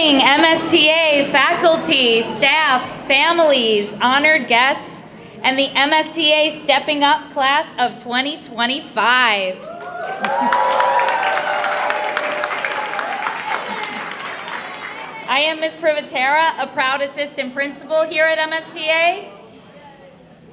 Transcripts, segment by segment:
morning, MSTA, faculty, staff, families, honored guests, and the MSTA Stepping Up Class of 2025. I am Ms. Privatera, a proud assistant principal here at MSTA,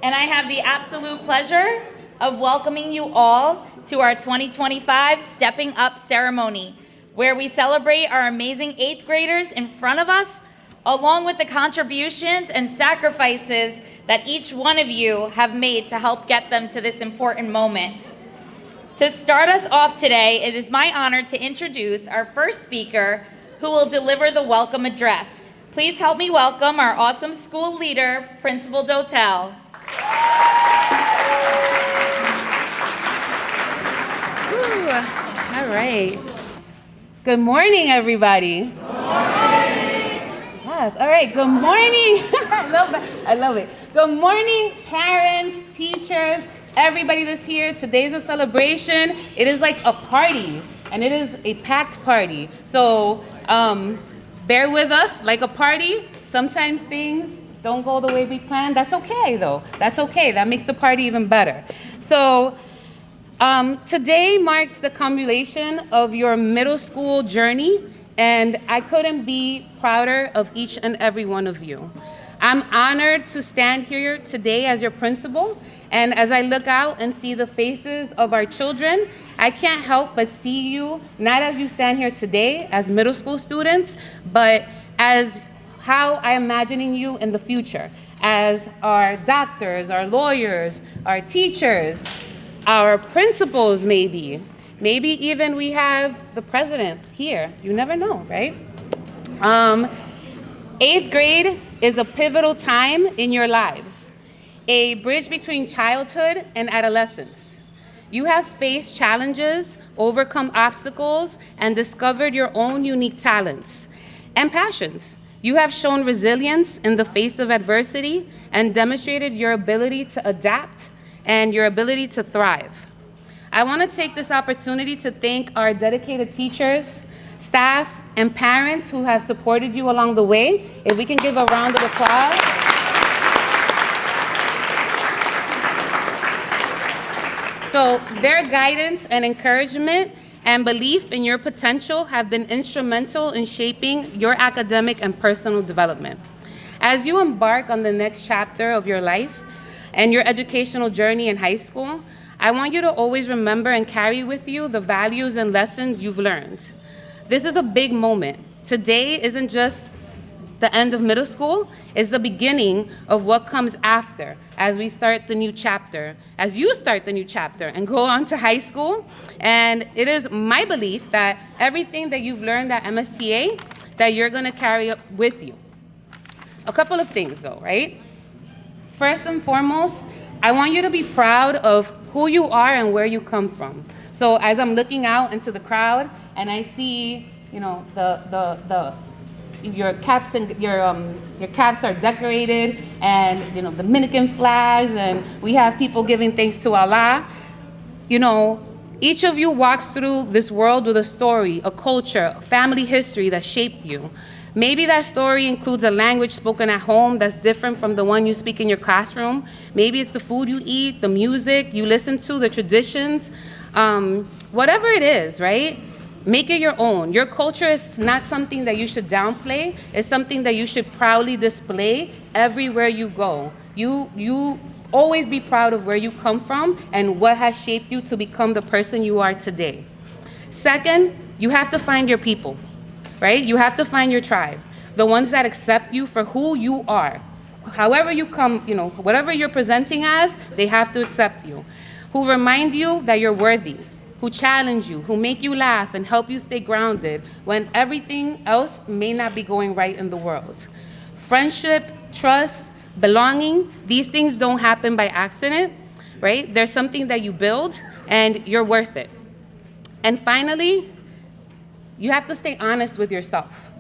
and I have the absolute pleasure of welcoming you all to our 2025 Stepping Up ceremony, where we celebrate our amazing 8th graders in front of us, along with the contributions and sacrifices that each one of you have made to help get them to this important moment. To start us off today, it is my honor to introduce our first speaker, who will deliver the welcome address. Please help me welcome our awesome school leader, Principal Dotel. All right. Good morning, everybody. Good morning. Yes, all right, good morning. I love it. Good morning, parents, teachers, everybody that's here. Today's a celebration. It is like a party, and it is a packed party. So bear with us, like a party. Sometimes things don't go the way we planned. That's okay, though. That's okay. That makes the party even better. So today marks the culmination of your middle school journey, and I couldn't be prouder of each and every one of you. I'm honored to stand here today as your principal, and as I look out and see the faces of our children, I can't help but see you, not as you stand here today as middle school students, but as how I'm imagining you in the future, as our doctors, our lawyers, our teachers, our principals maybe even we have the president here. You never know, right? 8th grade is a pivotal time in your lives, a bridge between childhood and adolescence. You have faced challenges, overcome obstacles, and discovered your own unique talents and passions. You have shown resilience in the face of adversity and demonstrated your ability to adapt and your ability to thrive. I want to take this opportunity to thank our dedicated teachers, staff, and parents who have supported you along the way. If we can give a round of applause. So their guidance and encouragement and belief in your potential have been instrumental in shaping your academic and personal development. As you embark on the next chapter of your life and your educational journey in high school, I want you to always remember and carry with you the values and lessons you've learned. This is a big moment. Today isn't just the end of middle school, it's the beginning of what comes after as we start the new chapter, as you start the new chapter and go on to high school. And it is my belief that everything that you've learned at MSTA, that you're gonna carry up with you. A couple of things though, right? First and foremost, I want you to be proud of who you are and where you come from. So as I'm looking out into the crowd and I see, you know, your caps and your caps are decorated, and you know, Dominican flags, and we have people giving thanks to Allah. You know, each of you walks through this world with a story, a culture, a family history that shaped you. Maybe that story includes a language spoken at home that's different from the one you speak in your classroom. Maybe it's the food you eat, the music you listen to, the traditions, whatever it is, right? Make it your own. Your culture is not something that you should downplay. It's something that you should proudly display everywhere you go. You always be proud of where you come from and what has shaped you to become the person you are today. Second, you have to find your people. Right? You have to find your tribe, the ones that accept you for who you are. However you come, you know, whatever you're presenting as, they have to accept you. Who remind you that you're worthy, who challenge you, who make you laugh and help you stay grounded when everything else may not be going right in the world. Friendship, trust, belonging, these things don't happen by accident, right? There's something that you build and you're worth it. And finally, you have to stay honest with yourself.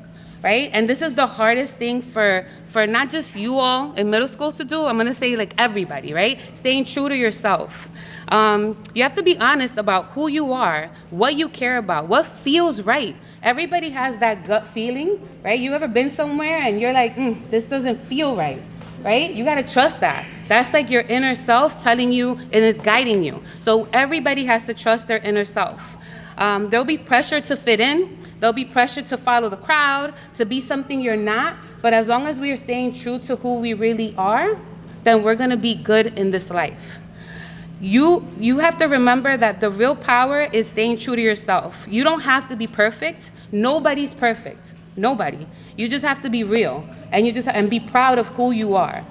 right? And this is the hardest thing for not just you all in middle school to do. I'm gonna say like everybody, right? Staying true to yourself. You have to be honest about who you are, what you care about, what feels right. Everybody has that gut feeling, right? You ever been somewhere and you're like, this doesn't feel right, right? You gotta trust that. That's like your inner self telling you and it's guiding you. So everybody has to trust their inner self. There'll be pressure to fit in. There'll be pressure to follow the crowd, to be something you're not. But as long as we are staying true to who we really are, then we're gonna be good in this life. You have to remember that the real power is staying true to yourself. You don't have to be perfect. Nobody's perfect. Nobody. You just have to be real, and be proud of who you are.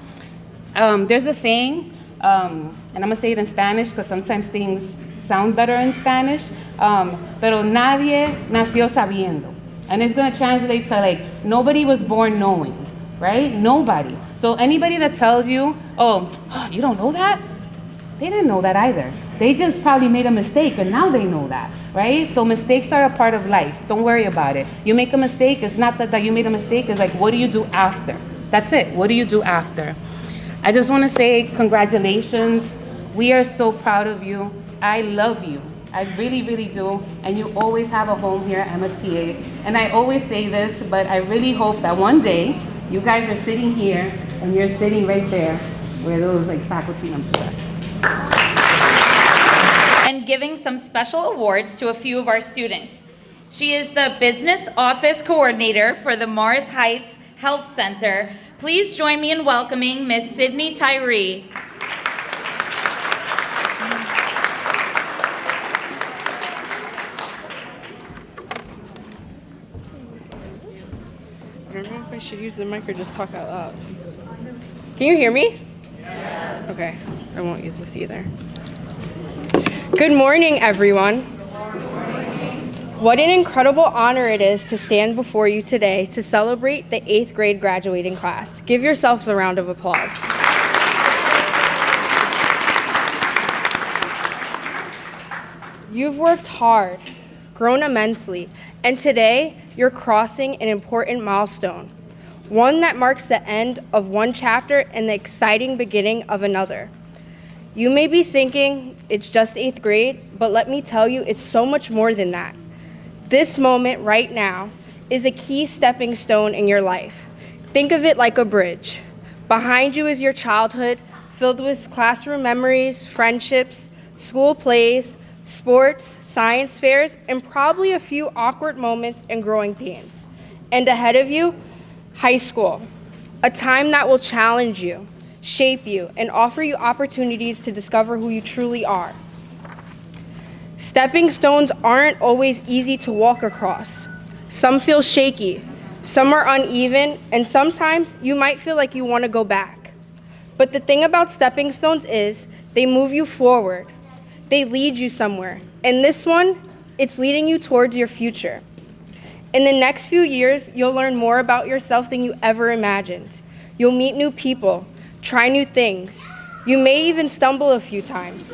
There's a saying, and I'm gonna say it in Spanish because sometimes things sound better in Spanish. Pero nadie nació sabiendo. And it's gonna translate to like, nobody was born knowing, right? Nobody. So anybody that tells you, oh, you don't know that? They didn't know that either. They just probably made a mistake and now they know that, right? So mistakes are a part of life. Don't worry about it. You make a mistake, it's not that you made a mistake, it's like, what do you do after? That's it. What do you do after? I just want to say congratulations. We are so proud of you. I love you. I really, really do. And you always have a home here at MSTA. And I always say this, but I really hope that one day you guys are sitting here and you're sitting right there where those like faculty members are. And giving some special awards to a few of our students. She is the Business Office Coordinator for the Morris Heights Health Center. Please join me in welcoming Miss Sydney Tyree. I don't know if I should use the mic or just talk out loud. Can you hear me? Yes. Okay, I won't use this either. Good morning, everyone. What an incredible honor it is to stand before you today to celebrate the 8th grade graduating class. Give yourselves a round of applause. You've worked hard, grown immensely, and today you're crossing an important milestone, one that marks the end of one chapter and the exciting beginning of another. You may be thinking it's just 8th grade, but let me tell you, it's so much more than that. This moment right now is a key stepping stone in your life. Think of it like a bridge. Behind you is your childhood, filled with classroom memories, friendships, school plays, sports, science fairs, and probably a few awkward moments and growing pains. And ahead of you, high school, a time that will challenge you, shape you, and offer you opportunities to discover who you truly are. Stepping stones aren't always easy to walk across. Some feel shaky, some are uneven, and sometimes you might feel like you want to go back. But the thing about stepping stones is they move you forward. They lead you somewhere. And this one, it's leading you towards your future. In the next few years, you'll learn more about yourself than you ever imagined. You'll meet new people, try new things. You may even stumble a few times.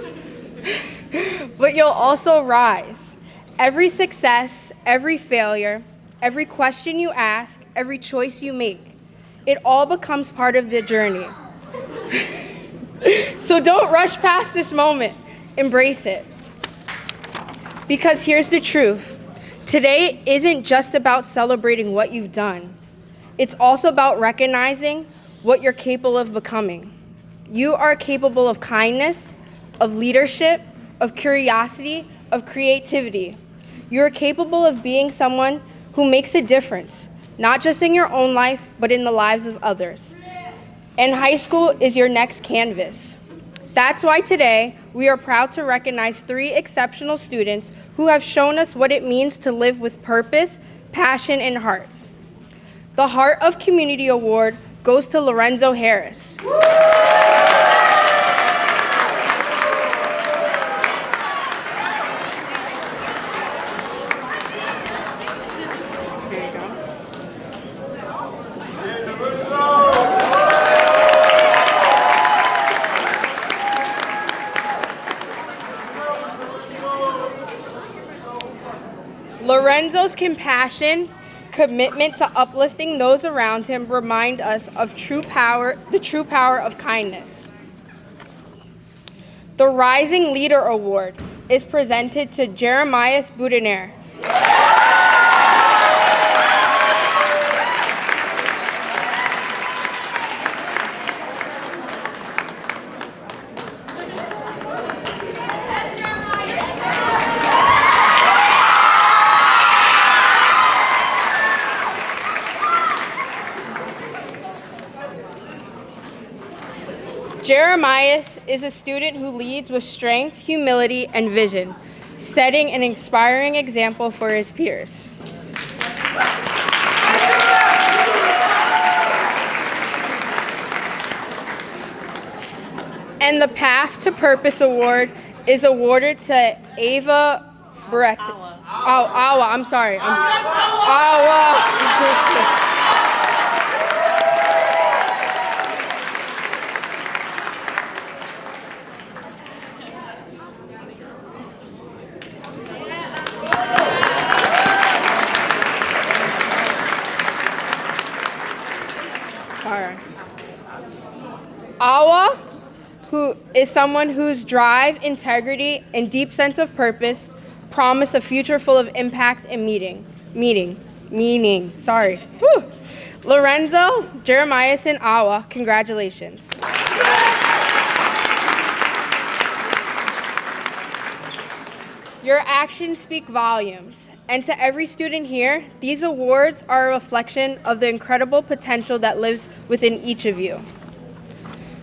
But you'll also rise. Every success, every failure, every question you ask, every choice you make, it all becomes part of the journey. So don't rush past this moment. Embrace it. Because here's the truth. Today isn't just about celebrating what you've done. It's also about recognizing what you're capable of becoming. You are capable of kindness, of leadership, of curiosity, of creativity. You're capable of being someone who makes a difference, not just in your own life, but in the lives of others. And high school is your next canvas. That's why today we are proud to recognize 3 exceptional students who have shown us what it means to live with purpose, passion, and heart. The Heart of Community Award goes to Lorenzo Harris. Here you go. Lorenzo's compassion, commitment to uplifting those around him remind us of the true power of kindness. The Rising Leader Award is presented to Jeremiah Boudinaire. Jeremiah is a student who leads with strength, humility, and vision, setting an inspiring example for his peers. And the Path to Purpose Award is awarded to Ava Brett. Awa, I'm sorry. Awa. Awa, who is someone whose drive, integrity, and deep sense of purpose promise a future full of impact and meaning. Sorry. Whew. Lorenzo, Jeremiah, and Awa, congratulations. Your actions speak volumes. And to every student here, these awards are a reflection of the incredible potential that lives within each of you.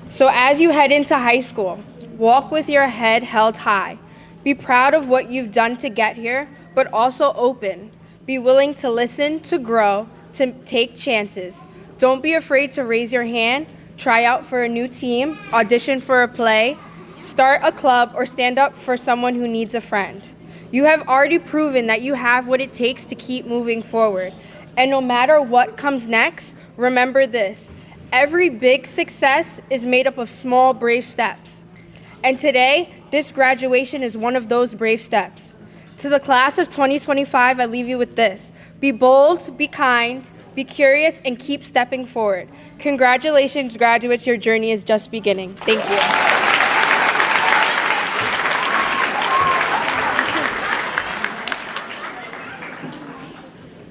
So as you head into high school, walk with your head held high. Be proud of what you've done to get here, but also open. Be willing to listen, to grow, to take chances. Don't be afraid to raise your hand, try out for a new team, audition for a play, start a club, or stand up for someone who needs a friend. You have already proven that you have what it takes to keep moving forward. And no matter what comes next, remember this. Every big success is made up of small, brave steps. And today, this graduation is one of those brave steps. To the class of 2025, I leave you with this. Be bold, be kind, be curious, and keep stepping forward. Congratulations, graduates. Your journey is just beginning. Thank you.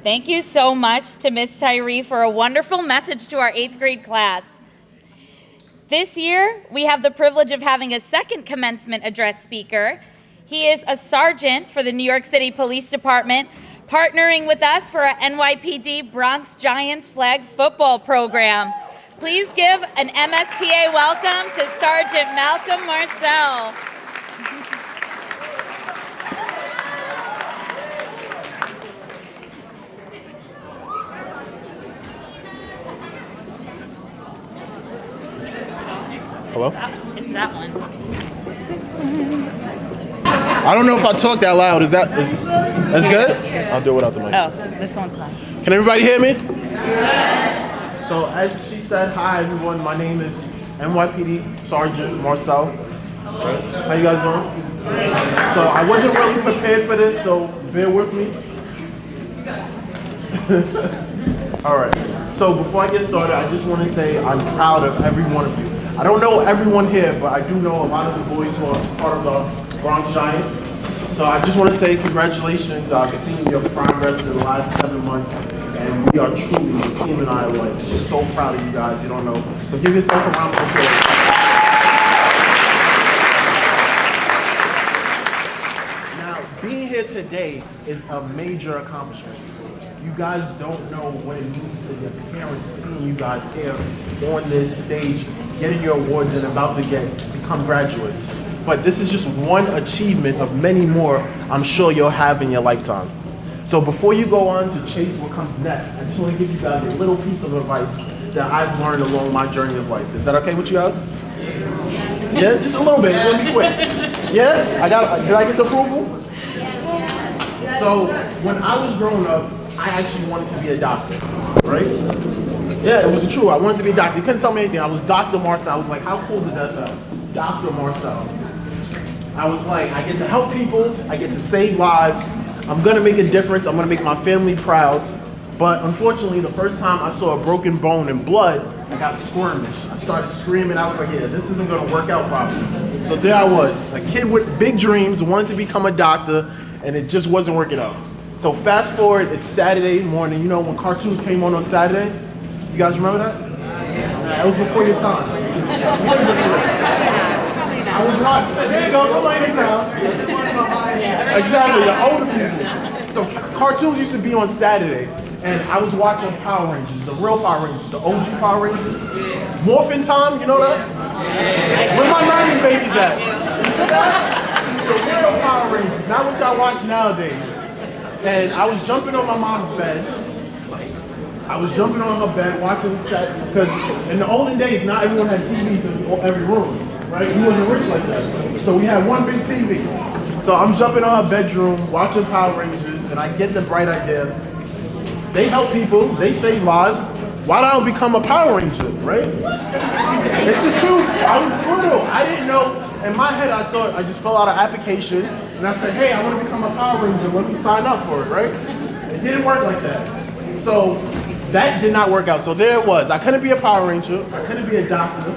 Thank you so much to Ms. Tyree for a wonderful message to our 8th grade class. This year, we have the privilege of having a second commencement address speaker. He is a sergeant for the New York City Police Department, partnering with us for our NYPD Bronx Giants flag football program. Please give an MSTA welcome to Sergeant Malcolm Marcel. Hello? It's that one. It's this one. I don't know if I talk that loud. That's good? I'll do it without the mic. Oh, this one's fine. Can everybody hear me? So as she said, hi everyone. My name is NYPD Sergeant Marcel. How you guys doing? So I wasn't really prepared for this, so bear with me. All right. So before I get started, I just want to say I'm proud of every one of you. I don't know everyone here, but I do know a lot of the boys who are part of the Bronx Giants. So I just want to say congratulations. I've seen your progress in the last 7 months, and we are truly, the team and I are like so proud of you guys. You don't know. So give yourself a round of applause. Now, being here today is a major accomplishment. You guys don't know what it means to your parents seeing you guys here on this stage, getting your awards and about to become graduates. But this is just one achievement of many more I'm sure you'll have in your lifetime. So before you go on to chase what comes next, I just want to give you guys a little piece of advice that I've learned along my journey of life. Is that okay with you guys? Yeah, just a little bit. It's gonna be quick. Yeah? Did I get the approval? So when I was growing up, I actually wanted to be a doctor, right? Yeah, it was true. I wanted to be a doctor. You couldn't tell me anything. I was Dr. Marcel. I was like, how cool does that sound? Dr. Marcel. I was like, I get to help people. I get to save lives. I'm going to make a difference. I'm going to make my family proud. But unfortunately, the first time I saw a broken bone and blood, I got squirmish. I started screaming. I was like, yeah, this isn't gonna work out properly. So there I was, a kid with big dreams, wanted to become a doctor, and it just wasn't working out. So fast forward, it's Saturday morning. You know when cartoons came on Saturday? You guys remember that? That was before your time. I was watching, there you go, somebody in down. Exactly, the older people. So cartoons used to be on Saturday, and I was watching Power Rangers, the real Power Rangers, the OG Power Rangers. Morphin' Time, you know that? Where my 90s babies at? The real Power Rangers, not what y'all watch nowadays. And I was jumping on my mom's bed. I was jumping on her bed watching that, because in the olden days, not everyone had TVs in every room, right? We wasn't rich like that. So we had one big TV. So I'm jumping on her bedroom, watching Power Rangers, and I get the bright idea. They help people, they save lives. Why don't I become a Power Ranger, right? It's the truth. I was little. I didn't know. In my head, I thought, I just filled out an application, and I said, hey, I want to become a Power Ranger. Let me sign up for it, right? It didn't work like that. So that did not work out. So there it was. I couldn't be a Power Ranger. I couldn't be a doctor.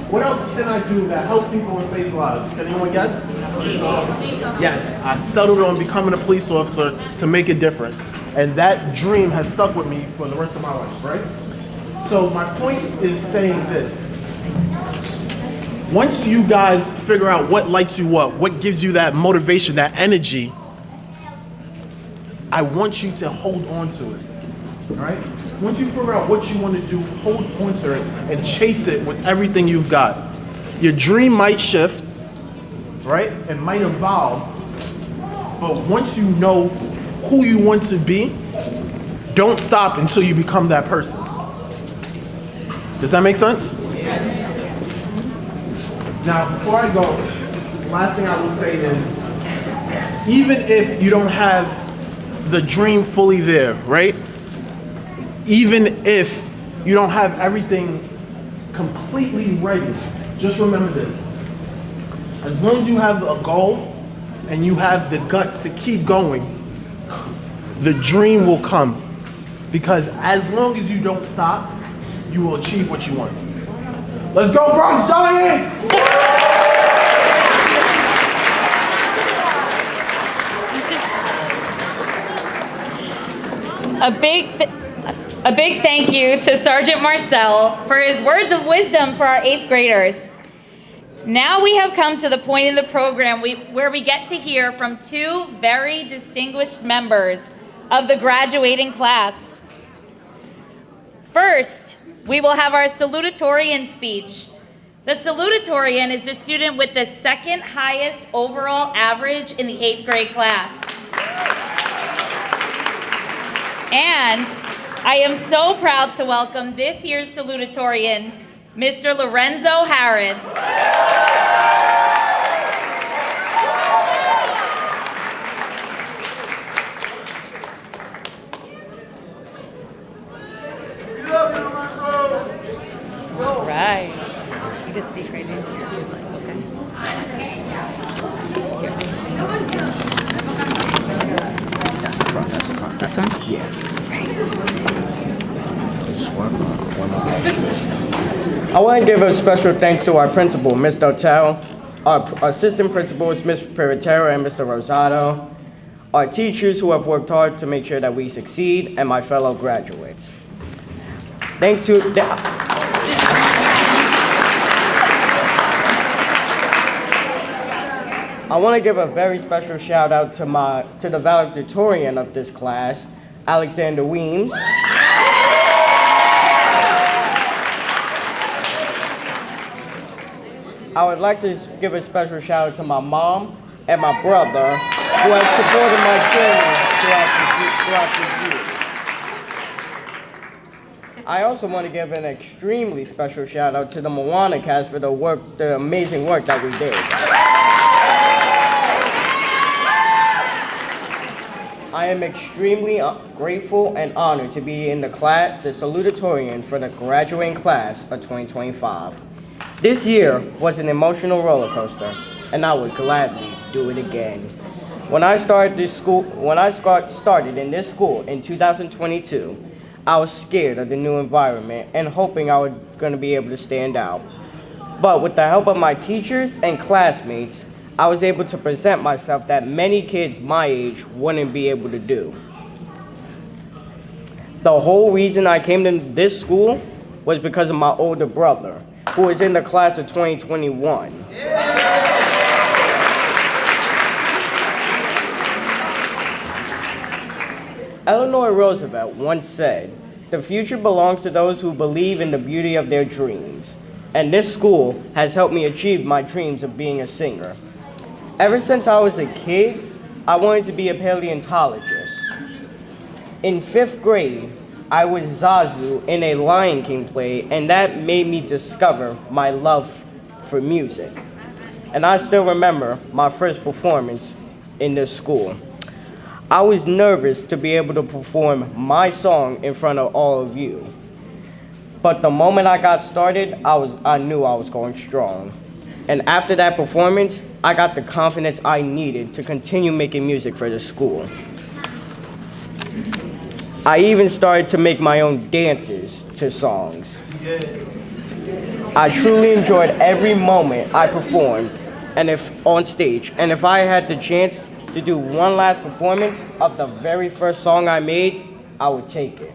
What else can I do that helps people and saves lives? Can anyone guess? Yes, I settled on becoming a police officer to make a difference. And that dream has stuck with me for the rest of my life, right? So my point is saying this. Once you guys figure out what lights you up, what gives you that motivation, that energy, I want you to hold on to it, all right? Once you figure out what you want to do, hold on to it and chase it with everything you've got. Your dream might shift, right? And might evolve, but once you know who you want to be, don't stop until you become that person. Does that make sense? Now, before I go, the last thing I will say is, even if you don't have the dream fully there, right? Even if you don't have everything completely ready, just remember this. As long as you have a goal and you have the guts to keep going, the dream will come. Because as long as you don't stop, you will achieve what you want. Let's go, Bronx Giants! A big thank you to Sergeant Marcel for his words of wisdom for our 8th graders. Now we have come to the point in the program where we get to hear from 2 very distinguished members of the graduating class. First, we will have our salutatorian speech. The salutatorian is the student with the 2nd highest overall average in the 8th grade class. And I am so proud to welcome this year's salutatorian, Mr. Lorenzo Harris. All right. You can speak right in here. Okay. This one? Yeah. I want to give a special thanks to our principal, Mr. Otel, our assistant principals, Ms. Privatera and Mr. Rosado, our teachers who have worked hard to make sure that we succeed, and my fellow graduates. Thanks to I want to give a very special shout out to the valedictorian of this class, Alexander Weems. I would like to give a special shout out to my mom and my brother who have supported my journey throughout this year. I also want to give an extremely special shout out to the Moana cast for the amazing work that we did. I am extremely grateful and honored to be in the salutatorian for the graduating class of 2025. This year was an emotional roller coaster, and I would gladly do it again. When I started in this school in 2022, I was scared of the new environment and hoping I was going to be able to stand out. But with the help of my teachers and classmates, I was able to present myself that many kids my age wouldn't be able to do. The whole reason I came to this school was because of my older brother, who was in the class of 2021. Eleanor Roosevelt once said, "The future belongs to those who believe in the beauty of their dreams." And this school has helped me achieve my dreams of being a singer. Ever since I was a kid, I wanted to be a paleontologist. In 5th grade, I was Zazu in a Lion King play, and that made me discover my love for music. And I still remember my first performance in this school. I was nervous to be able to perform my song in front of all of you. But the moment I got started, I knew I was going strong. And after that performance, I got the confidence I needed to continue making music for the school. I even started to make my own dances to songs. I truly enjoyed every moment I performed on stage. And if I had the chance to do one last performance of the very first song I made, I would take it.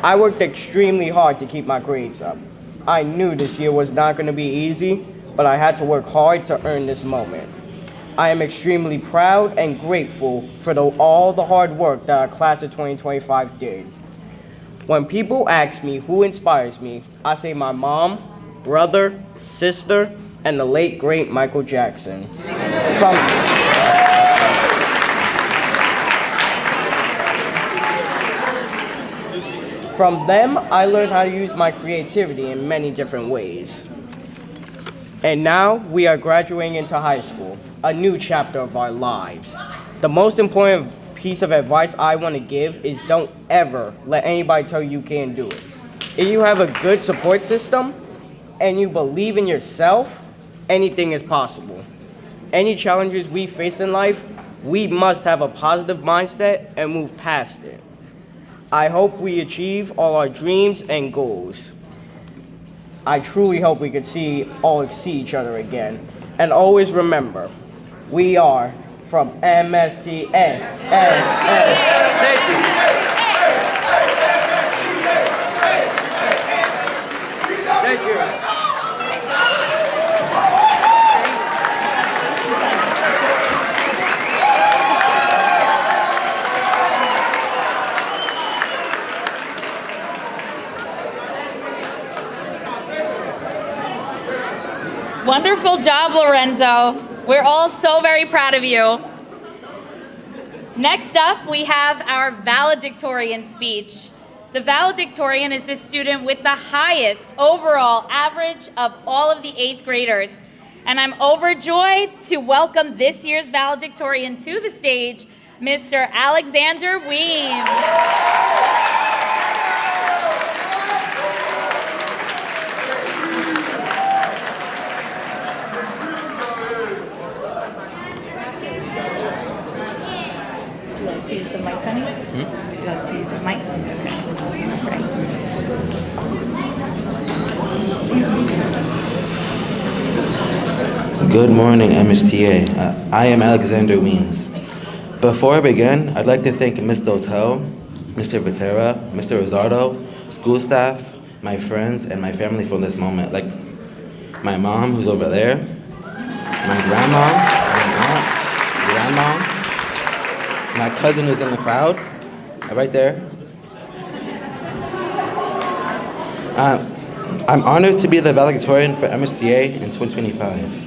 I worked extremely hard to keep my grades up. I knew this year was not going to be easy, but I had to work hard to earn this moment. I am extremely proud and grateful for all the hard work that our class of 2025 did. When people ask me who inspires me, I say my mom, brother, sister, and the late great Michael Jackson. From them, I learned how to use my creativity in many different ways. And now we are graduating into high school, a new chapter of our lives. The most important piece of advice I want to give is don't ever let anybody tell you can't do it. If you have a good support system and you believe in yourself, anything is possible. Any challenges we face in life, we must have a positive mindset and move past it. I hope we achieve all our dreams and goals. I truly hope we could all see each other again. And always remember, we are from MSTA. Thank you. Thank you. Wonderful job, Lorenzo. We're all so very proud of you. Next up, we have our valedictorian speech. The valedictorian is the student with the highest overall average of all of the 8th graders. And I'm overjoyed to welcome this year's valedictorian to the stage, Mr. Alexander Weems. To use the mic, honey? You have to use the mic? Okay. Good morning, MSTA. I am Alexander Weems. Before I begin, I'd like to thank Ms. Dotel, Mr. Vitera, Mr. Rosado, school staff, my friends, and my family for this moment. Like my mom, who's over there, my grandma, my aunt, grandma, my cousin who's in the crowd, right there. I'm honored to be the valedictorian for MSTA in 2025.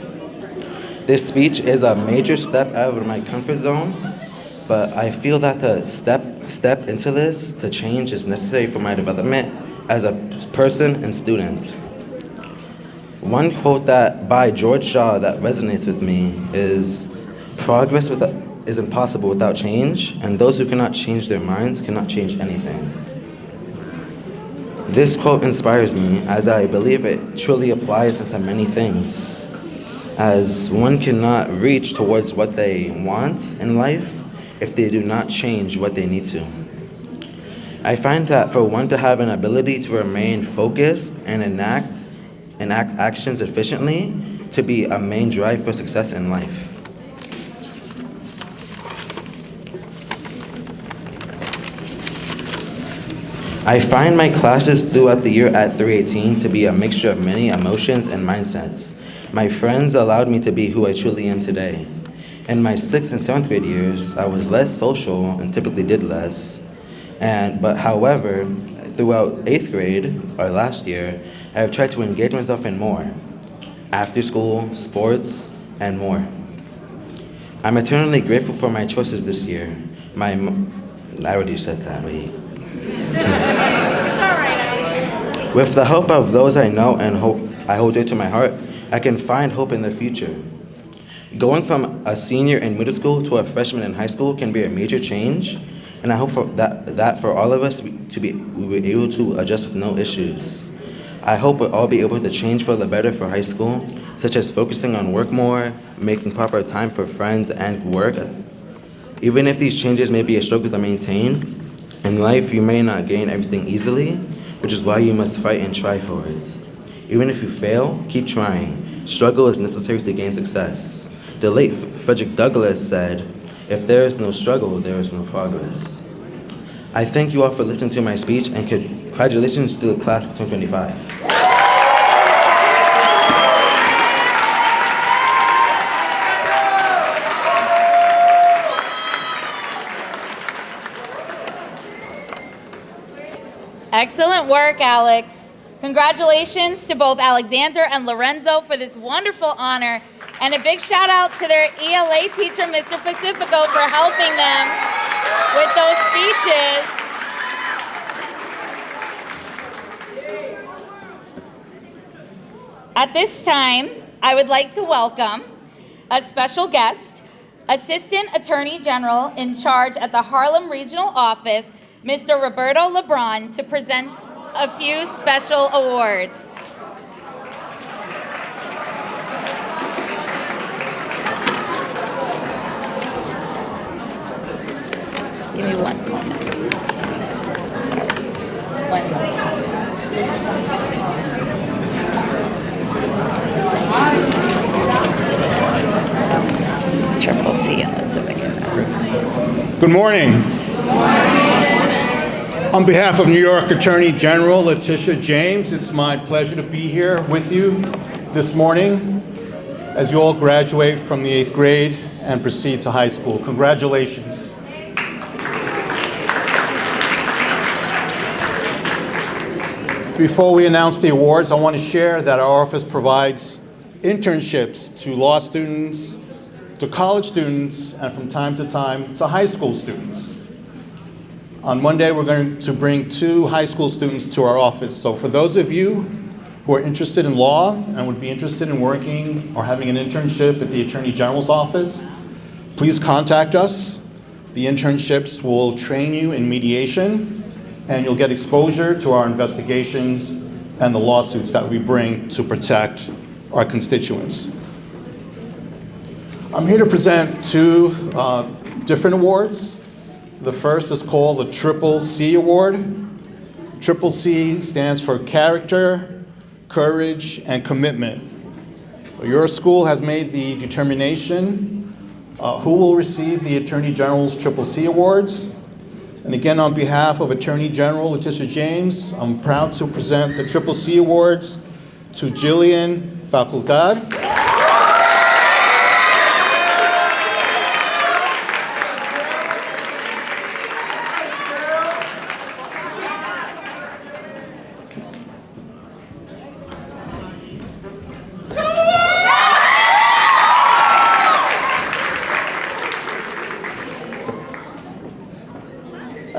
This speech is a major step out of my comfort zone, but I feel that the step into this to change is necessary for my development as a person and student. One quote by George Shaw that resonates with me is, "Progress is impossible without change, and those who cannot change their minds cannot change anything." This quote inspires me as I believe it truly applies to many things, as one cannot reach towards what they want in life if they do not change what they need to. I find that for one to have an ability to remain focused and enact actions efficiently to be a main drive for success in life. I find my classes throughout the year at 318 to be a mixture of many emotions and mindsets. My friends allowed me to be who I truly am today. In my 6th and 7th grade years, I was less social and typically did less. But however, throughout 8th grade, or last year, I have tried to engage myself in more. After school, sports, and more. I'm eternally grateful for my choices this year. I already said that, wait. With the help of those I know and I hold dear to my heart, I can find hope in the future. Going from a senior in middle school to a freshman in high school can be a major change, and I hope that for all of us we'll be able to adjust with no issues. I hope we'll all be able to change for the better for high school, such as focusing on work more, making proper time for friends and work. Even if these changes may be a struggle to maintain, in life you may not gain everything easily, which is why you must fight and try for it. Even if you fail, keep trying. Struggle is necessary to gain success. The late Frederick Douglass said, "If there is no struggle, there is no progress." I thank you all for listening to my speech and congratulations to the class of 2025. Excellent work, Alex. Congratulations to both Alexander and Lorenzo for this wonderful honor, and a big shout out to their ELA teacher, Mr. Pacifico, for helping them with those speeches. At this time, I would like to welcome a special guest, Assistant Attorney General in charge at the Harlem Regional Office, Mr. Roberto Lebron, to present a few special awards. Give me one moment. Sorry. One moment. Triple C in the civic investment. Good morning. On behalf of New York Attorney General Letitia James, it's my pleasure to be here with you this morning as you all graduate from the 8th grade and proceed to high school. Congratulations. Before we announce the awards, I want to share that our office provides internships to law students, to college students, and from time to time to high school students. On Monday, we're going to bring 2 high school students to our office. So for those of you who are interested in law and would be interested in working or having an internship at the Attorney General's office, please contact us. The internships will train you in mediation, and you'll get exposure to our investigations and the lawsuits that we bring to protect our constituents. I'm here to present 2 different awards. The first is called the Triple C Award. Triple C stands for Character, Courage, and Commitment. Your school has made the determination who will receive the Attorney General's Triple C Awards. And again, on behalf of Attorney General Letitia James, I'm proud to present the Triple C Awards to Jillian Facultad,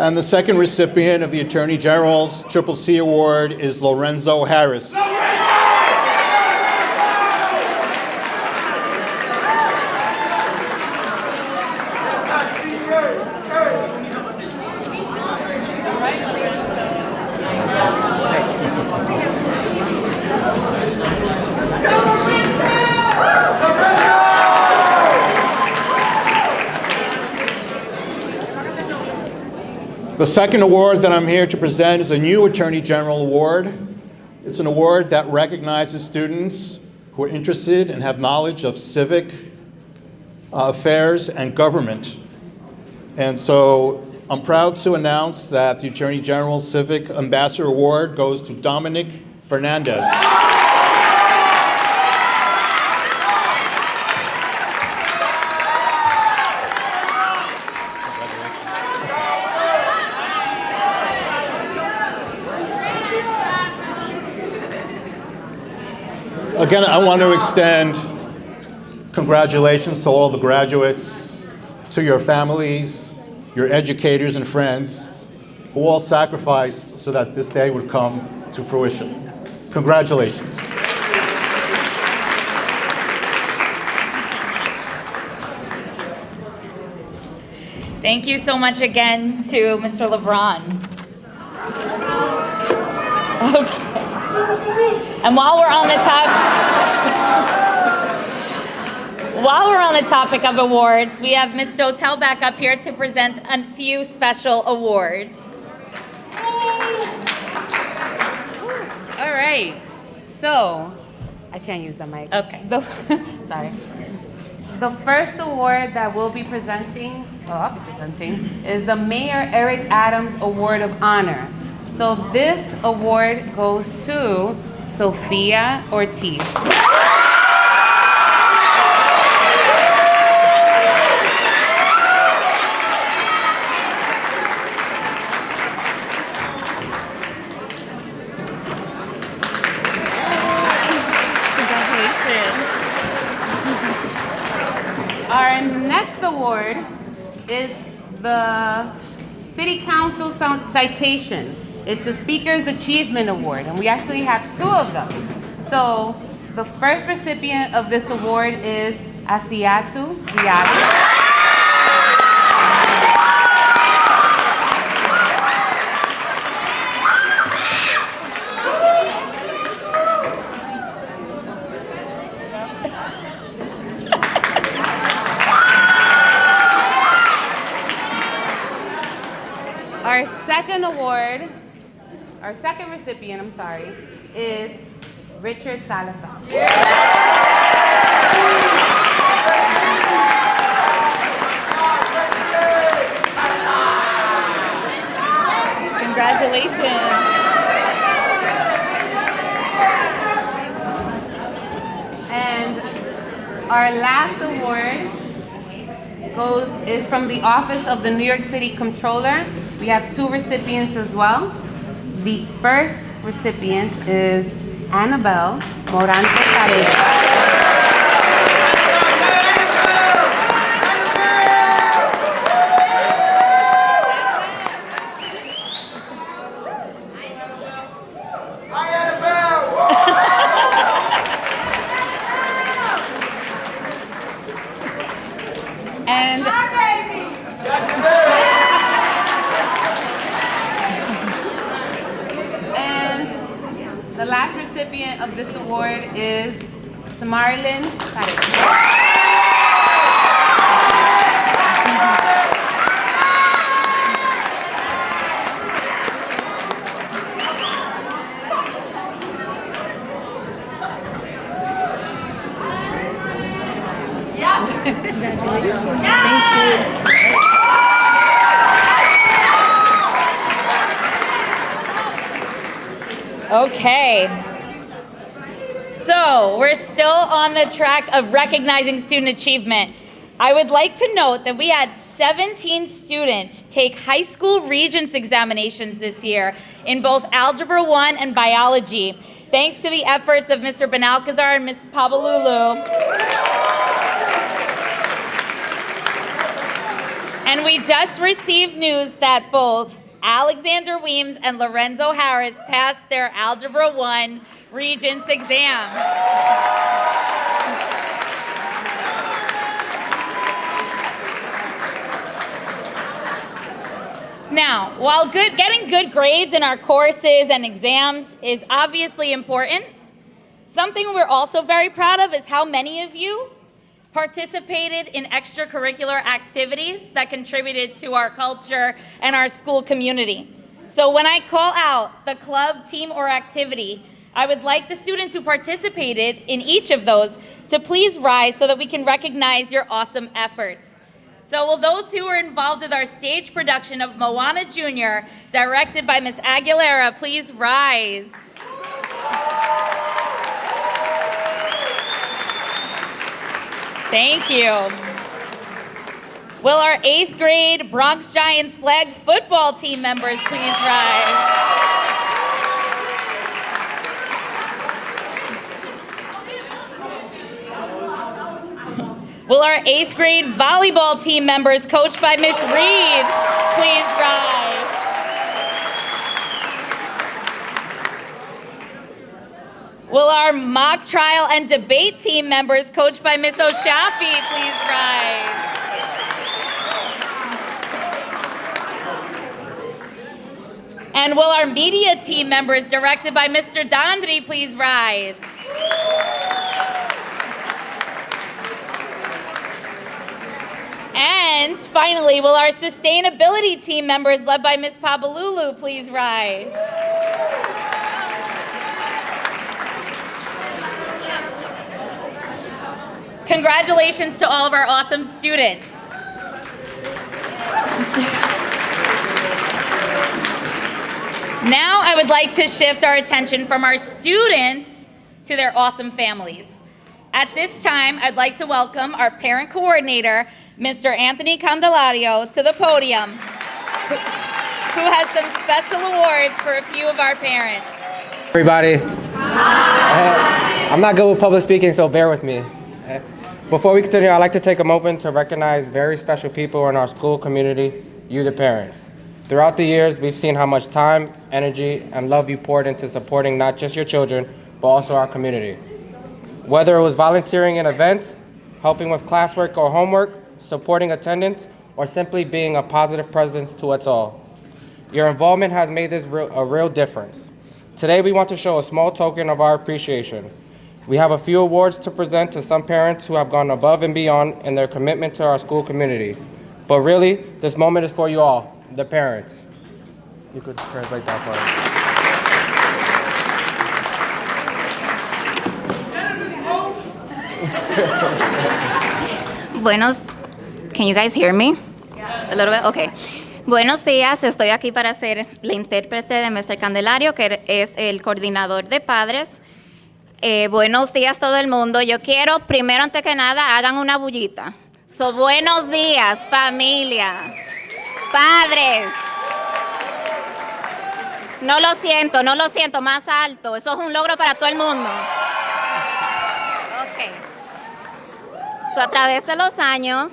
and the second recipient of the Attorney General's Triple C Award is Lorenzo Harris. The second award that I'm here to present is a new Attorney General Award. It's an award that recognizes students who are interested and have knowledge of civic affairs and government. And so I'm proud to announce that the Attorney General's Civic Ambassador Award goes to Dominic Fernandez. Again, I want to extend congratulations to all the graduates, to your families, your educators and friends, who all sacrificed so that this day would come to fruition. Congratulations. Thank you so much again to Mr. LeBron. Okay. And while we're on the topic of awards, we have Ms. Dotel back up here to present a few special awards. All right. So, I can't use the mic. Okay. Sorry. The first award that I'll be presenting, is the Mayor Eric Adams Award of Honor. So this award goes to Sophia Ortiz. Our next award is the City Council Citation. It's the Speaker's Achievement Award, and we actually have two of them. So the first recipient of this award is Asiatu Diago. Our second recipient, is Richard Salazar. Congratulations. And our last award is from the Office of the New York City Comptroller. We have two recipients as well. The first recipient is Annabelle Morante Paredes. The last recipient of this award is Samarlin Paredes. Congratulations. Thank you. Okay. So we're still on the track of recognizing student achievement. I would like to note that we had 17 students take high school Regents examinations this year in both Algebra 1 and Biology, thanks to the efforts of Mr. Benalcazar and Ms. Pabalulu. And we just received news that both Alexander Weems and Lorenzo Harris passed their Algebra 1 Regents exam. Now, while getting good grades in our courses and exams is obviously important, something we're also very proud of is how many of you participated in extracurricular activities that contributed to our culture and our school community. So when I call out the club, team, or activity, I would like the students who participated in each of those to please rise so that we can recognize your awesome efforts. So will those who were involved with our stage production of Moana Jr., directed by Ms. Aguilera, please rise. Thank you. Will our 8th grade Bronx Giants flag football team members please rise? Will our 8th grade volleyball team members, coached by Miss Reed, please rise? Will our mock trial and debate team members, coached by Miss Oshafi, please rise? And will our media team members, directed by Mr. Dandri, please rise? And finally, will our sustainability team members, led by Ms. Pabalulu, please rise? Congratulations to all of our awesome students. Now I would like to shift our attention from our students to their awesome families. At this time, I'd like to welcome our parent coordinator, Mr. Anthony Candelario, to the podium, who has some special awards for a few of our parents. Everybody. I'm not good with public speaking, so bear with me. Before we continue, I'd like to take a moment to recognize very special people in our school community, you the parents. Throughout the years, we've seen how much time, energy, and love you poured into supporting not just your children, but also our community. Whether it was volunteering in events, helping with classwork or homework, supporting attendance, or simply being a positive presence to us all. Your involvement has made this a real difference. Today, we want to show a small token of our appreciation. We have a few awards to present to some parents who have gone above and beyond in their commitment to our school community. But really, this moment is for you all, the parents. You could translate that part. Can you guys hear me? A little bit? Okay. Buenos días, estoy aquí para ser la intérprete de Mr. Candelario, que es el coordinador de padres. Buenos días todo el mundo. Yo quiero, primero, antes que nada, hagan una bullita. So, buenos días, familia, padres. No lo siento, más alto. Eso es un logro para todo el mundo. Ok. So, a través de los años,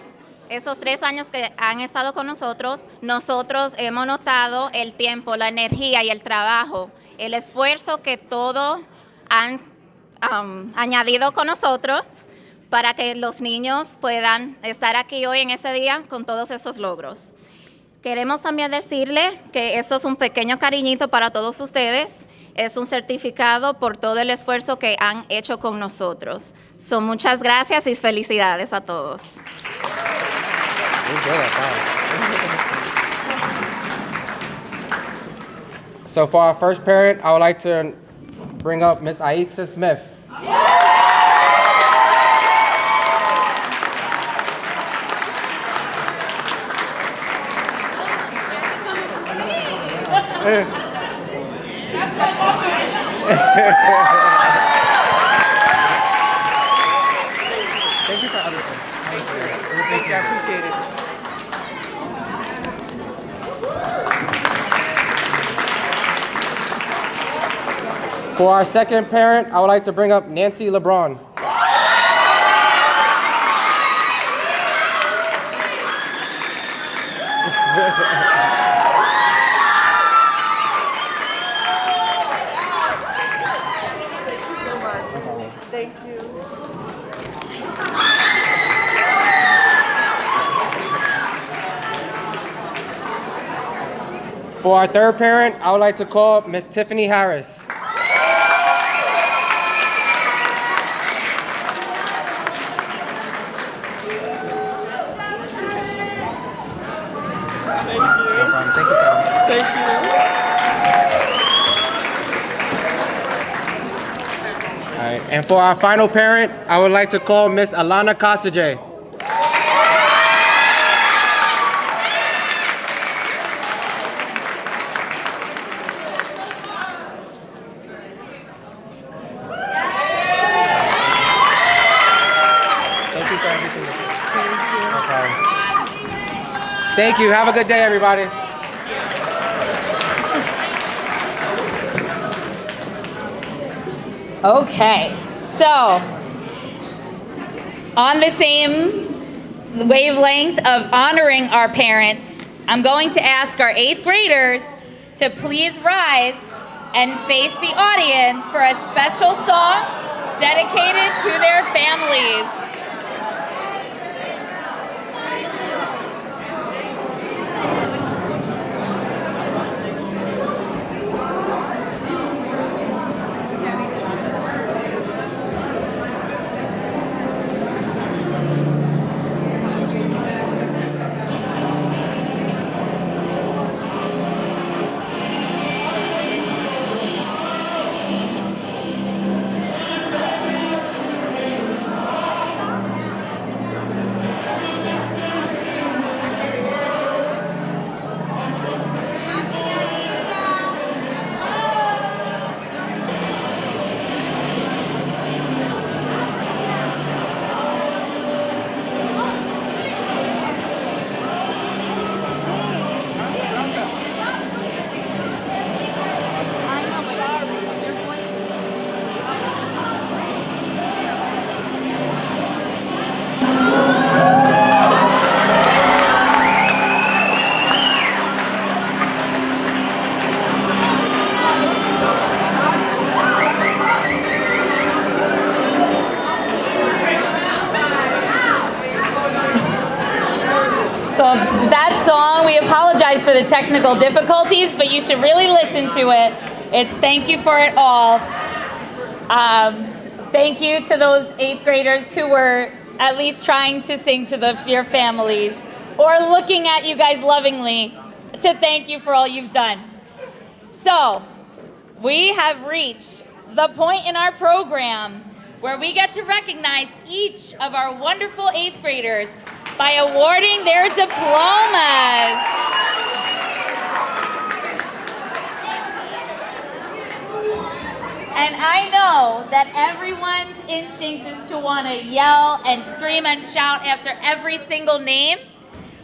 esos 3 años que han estado con nosotros hemos notado el tiempo, la energía y el trabajo, el esfuerzo que todos han añadido con nosotros para que los niños puedan estar aquí hoy en ese día con todos esos logros. Queremos también decirle que esto es un pequeño cariñito para todos ustedes. Es un certificado por todo el esfuerzo que han hecho con nosotros. Muchas gracias y felicidades a todos. So for our first parent, I would like to bring up Miss Aixa Smith. Thank you for everything. Thank you. I appreciate it. For our second parent, I would like to bring up Nancy LeBron. For our third parent, I would like to call Miss Tiffany Harris. All right, and for our final parent, I would like to call Miss Alana Kosage. Thank you for everything. No problem. Thank you. Have a good day, everybody. Okay, so on the same wavelength of honoring our parents, I'm going to ask our 8th graders to please rise and face the audience for a special song dedicated to their families. That song, we apologize for the technical difficulties, but you should really listen to it. It's Thank You for It All. Thank you to those 8th graders who were at least trying to sing to your families, or looking at you guys lovingly to thank you for all you've done. So, we have reached the point in our program where we get to recognize each of our wonderful 8th graders by awarding their diplomas. And I know that everyone's instinct is to want to yell and scream and shout after every single name,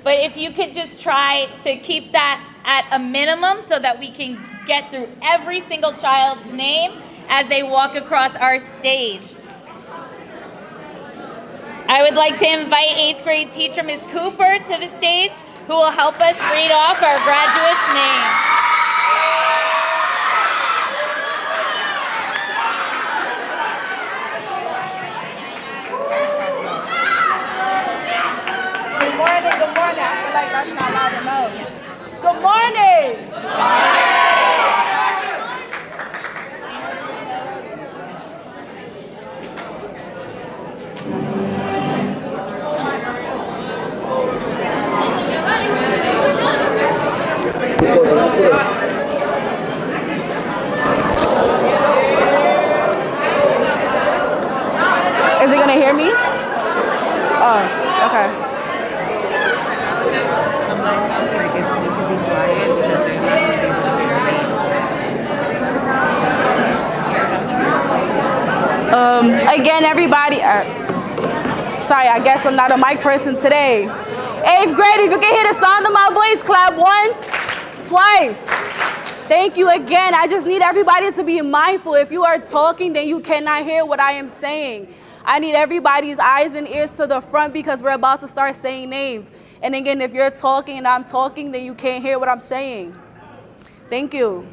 but if you could just try to keep that at a minimum so that we can get through every single child's name as they walk across our stage. I would like to invite 8th grade teacher Ms. Cooper to the stage, who will help us read off our graduates' names. Good morning, good morning. I feel like that's not loud enough. Good morning. Is it gonna hear me? Oh, okay. Again, everybody, sorry, I guess I'm not a mic person today. 8th grade, if you can hear the sound of my voice, clap once, twice. Thank you again. I just need everybody to be mindful. If you are talking, then you cannot hear what I am saying. I need everybody's eyes and ears to the front because we're about to start saying names. And again, if you're talking and I'm talking, then you can't hear what I'm saying. Thank you.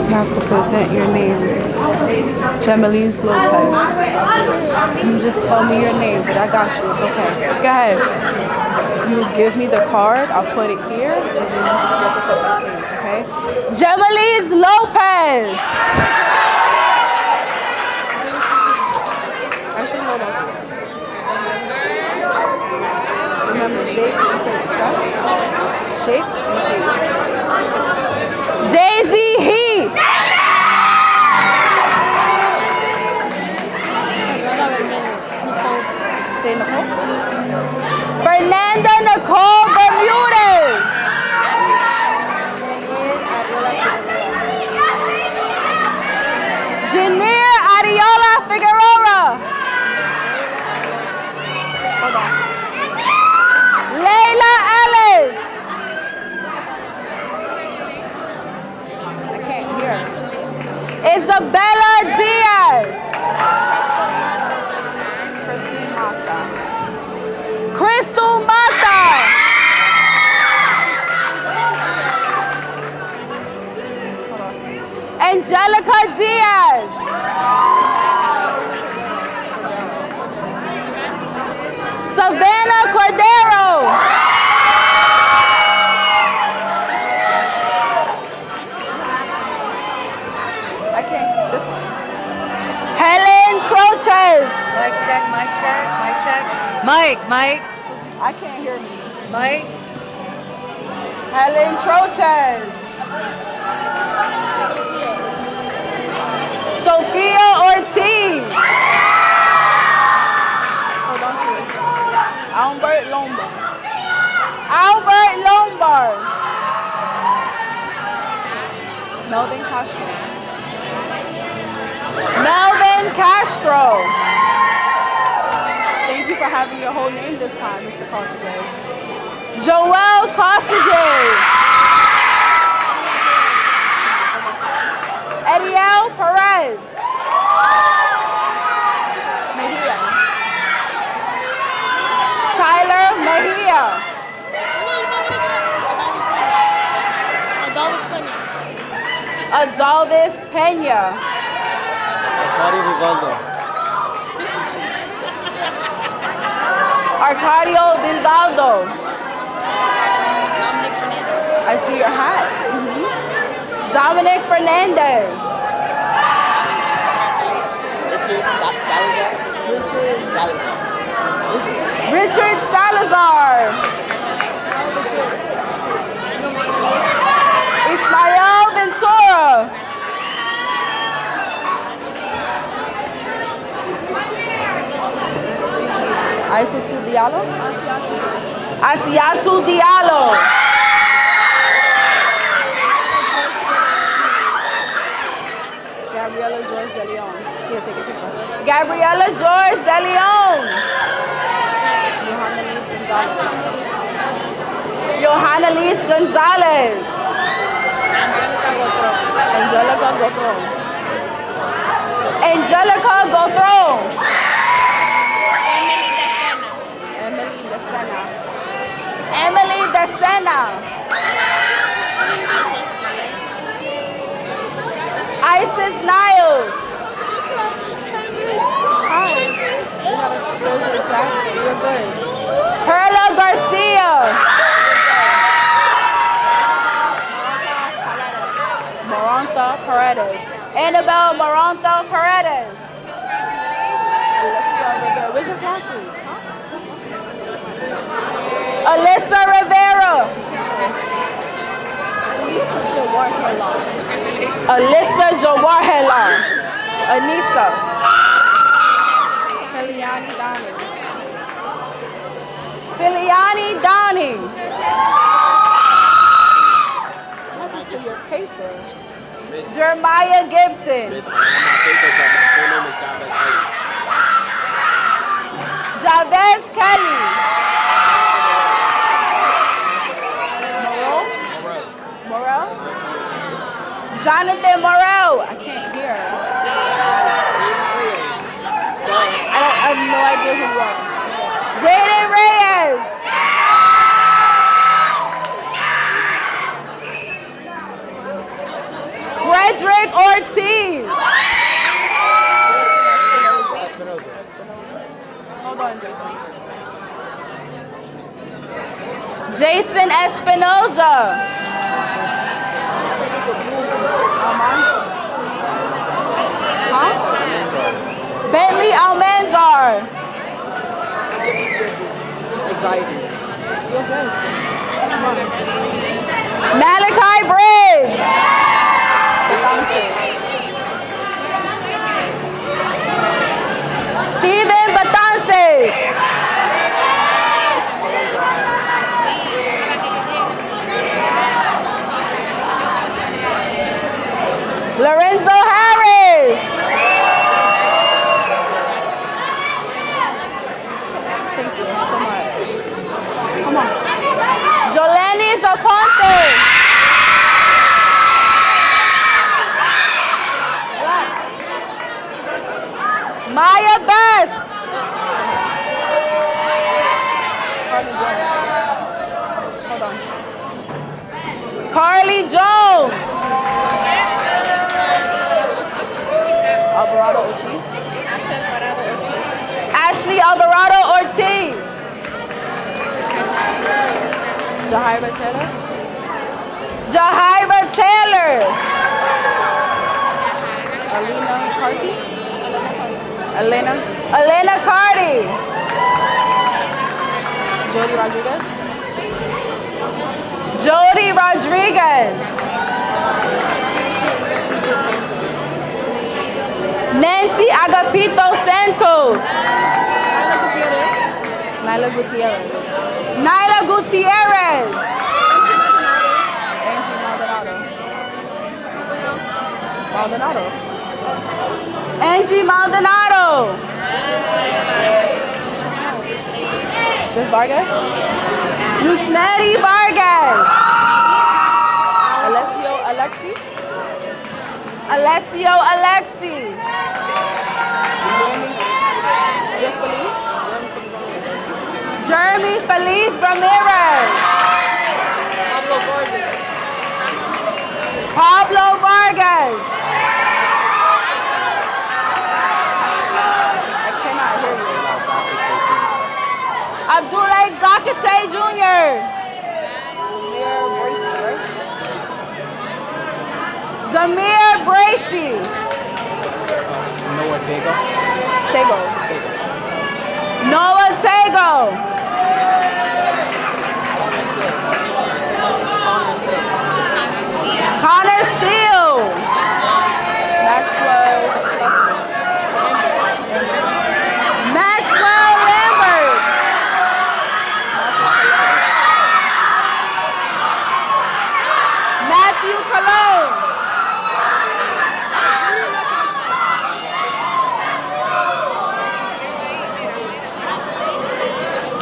You have to present your name. Chemelise Lopez. You just tell me your name, but I got you. It's okay. Go ahead. You give me the card, I'll put it here, and then you just walk across the stage, okay? Gemalise Lopez. Actually, hold on. Remember, shake and take, right? Shake and take. Daisy Heath. Say Nicole. Fernanda Nicole Bermudez. Janier Ariola Figueroa. Hold on. Layla Ellis. I can't hear. Isabella Diaz. Christine Mata. Crystal Mata. Angelica Diaz. Savannah Cordero. I can't. This one. Helen Troches. Mic check, mic check, mic check. Mike. I can't hear me. Mike. Helen Troches. Sophia Ortiz. Hold on, please. Albert Lombard. Melvin Castro. Thank you for having your whole name this time, Mr. Cossage. Joel Cossage. Ariel Perez. Mejia. Tyler Mejia. Adalvis Pena. Arcadio Vilgaldo. I see your hat. Dominic Fernandez. Richard Salazar. Ismael Ventura. Asiatu Diallo. Asiatu Diallo. Gabriela George De Leon. Here, take a picture. Gabriela George De Leon. Johanna Liz Gonzalez. Angelica Gotron. Angelica Gotron. Emily Desena. Isis Niles. Hi. You gotta close your jacket. You're good. Perla Garcia. Maranta Paredes. Annabelle Maranta Paredes. Where's your glasses? Alyssa Rivera. Alyssa Jawarhela. Anissa. Filiani Downing. What happened to your paper? Jeremiah Gibson. Javez Kelly. Morel? Jonathan Morel. I can't hear. I have no idea who you are. Jaden Reyes. Frederick Ortiz. Hold on, Jason. Jason Espinoza. Bentley Almanzar. Anxiety. Malachi Briggs. Steven Batances. Lorenzo Harris. Thank you so much. Come on. Jolene Zaponte. Maya Best. Hold on. Carly Jones. Alvarado Ortiz. Ashley Alvarado Ortiz. Jahaira Taylor. Jahaira Taylor. Alina Carty. Elena Carty. Jody Rodriguez. Jody Rodriguez. Nancy Agapito Santos. Nyla Gutierrez. Nyla Gutierrez. Angie Maldonado. Angie Maldonado. Just Vargas. Yusmeri Vargas. Alessio Alexi. Jeremy Feliz Ramirez. Pablo Vargas. I cannot hear you. Abdullah Zakate Jr. Zamir Bracy. Noah Tego. Noah Tego. Connor Steele. Maxwell Lambert. Matthew Cologne.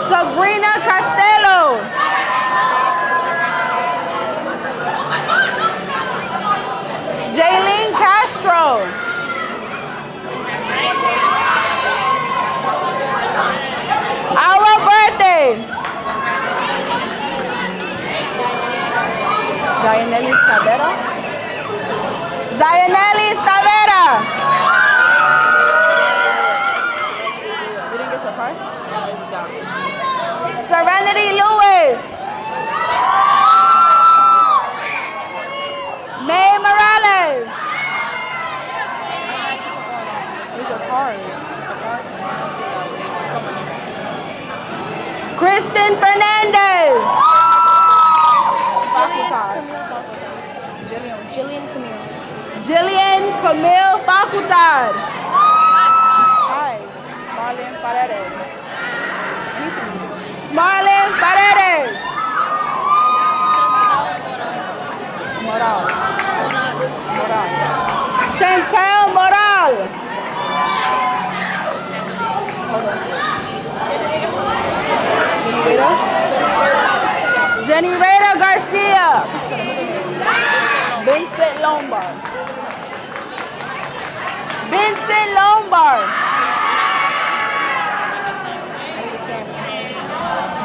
Sabrina Costello. Jaylene Castro. Our birthday. Zayanelis Tavera. Zayanelis Tavera. You didn't get your card? Serenity Lewis. May Morales. Here's your card. Kristen Fernandez. Jillian Camille Facultad. Hi, Marlene Paredes. Marlene Paredes. Moral. Chantel Moral. Hold on to it. Jenny Rada Garcia. Vincent Lombard.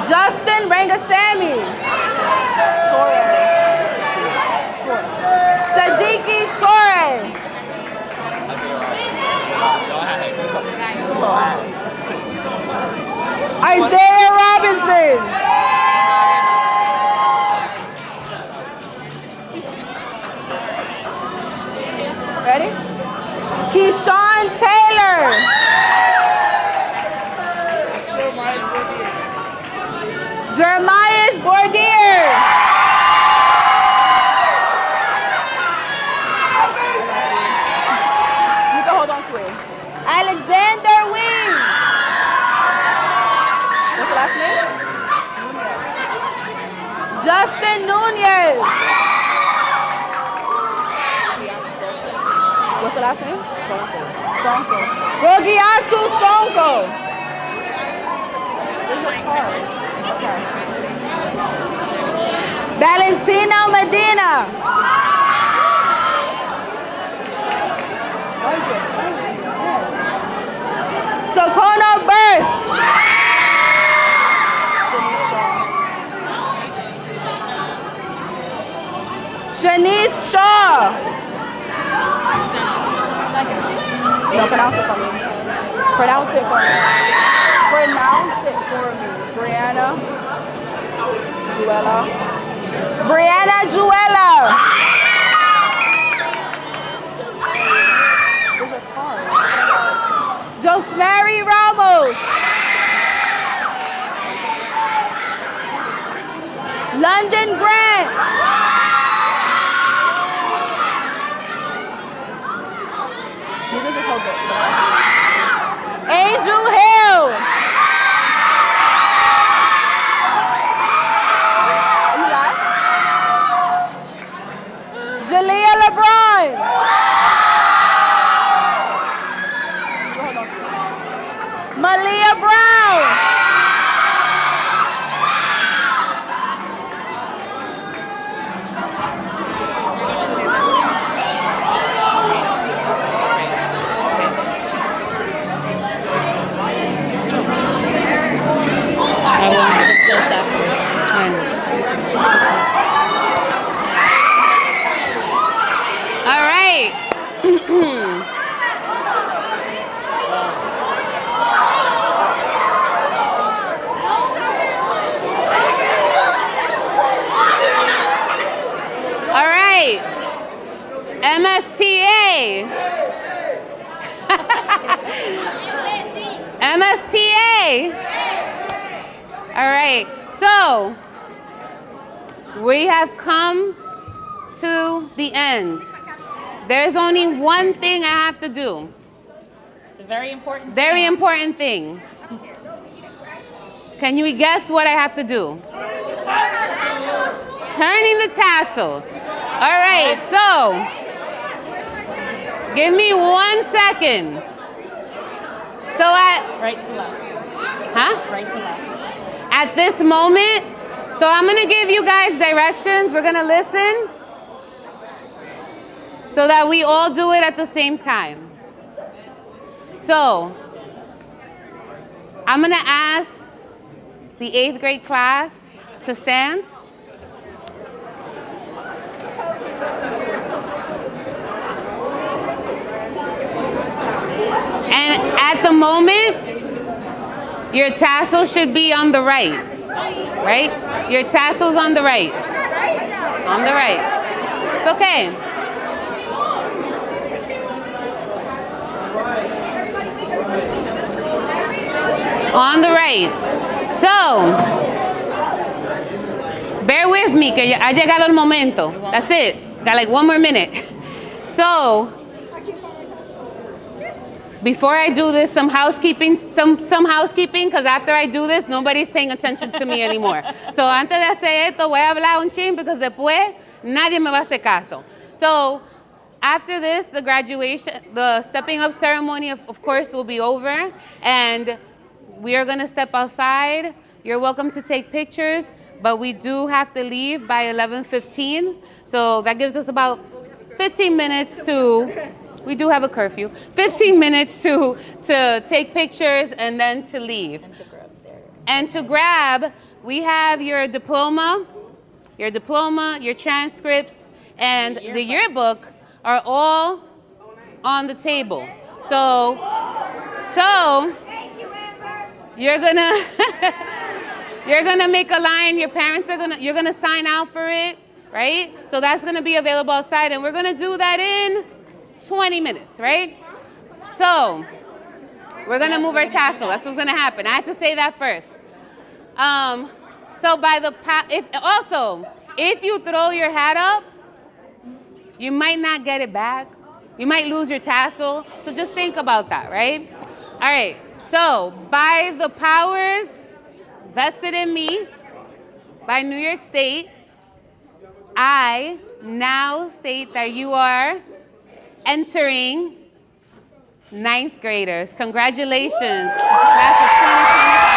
Justin Rangasamy. Sadiki Torres. Isaiah Robinson. Nunez. What's the last name? Sonko. Rogiatu Sonko. Where's your card? Okay. Valentina Medina. Sokono Birth. Shanice Shaw. No, pronounce it for me. Pronounce it for me. Pronounce it for me. Brianna Juella. Brianna Juella. Where's your card? Josmary Ramos. London Grant. You can just hold it. Angel Hill. You live? Jalea LeBron. Malia Brown. All right. All right. MSTA. MSTA. All right. So, we have come to the end. There's only one thing I have to do. It's a very important Very important thing. Can you guess what I have to do? Turning the tassel. All right, so give me 1 second. So right to left. Huh? Right to left. At this moment, so I'm gonna give you guys directions. We're gonna listen so that we all do it at the same time. So, I'm gonna ask the 8th grade class to stand. And at the moment, your tassel should be on the right, right? Your tassel's on the right. On the right. It's okay. On the right. So, bear with me, que ha llegado el momento. That's it. Got like 1 more minute. So, before I do this, some housekeeping, because after I do this, nobody's paying attention to me anymore. So, antes de hacer esto, voy a hablar un chin, because después, nadie me va a hacer caso. So, after this, the graduation, the stepping up ceremony, of course, will be over, and we are going to step outside. You're welcome to take pictures, but we do have to leave by 11:15. So that gives us about 15 minutes to, we do have a curfew, 15 minutes to take pictures and then to leave. And to grab, we have your diploma, your transcripts, and the yearbook are all on the table. So you're gonna make a line. Your parents you're gonna sign out for it, right? So that's gonna be available outside, and we're gonna do that in 20 minutes, right? So we're gonna move our tassel. That's what's gonna happen. I had to say that first. So if you throw your hat up, you might not get it back. You might lose your tassel. So just think about that, right? All right. So, by the powers vested in me by New York State, I now state that you are entering 9th graders. Congratulations, class of 2025.